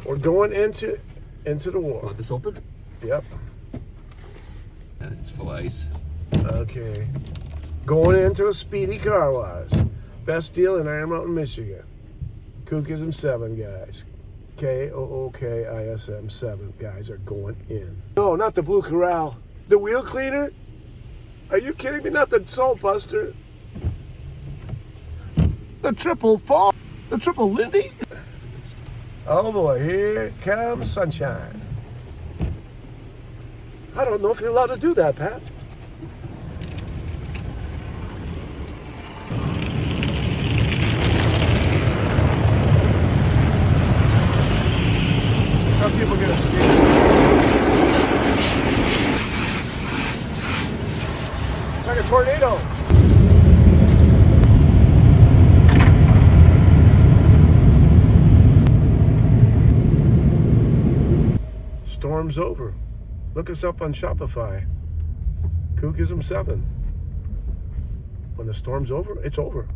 We're going into the war. Want this open? Yep. Yeah, it's full of ice. Okay. Going into a Speedy Car Wash. Best deal in Iron Mountain, Michigan. KOOKISM7, guys. KOOKISM7 guys are going in. No, not the Blue Corral. The wheel cleaner? Are you kidding me? Not the Salt Buster. The triple-Lindy? That's the good stuff. Oh boy, here comes sunshine. I don't know if you're allowed to do that, Pat. Some people get a skate. It's like a tornado. Storm's over. Look us up on Shopify. KOOKISM7. When the storm's over, it's over.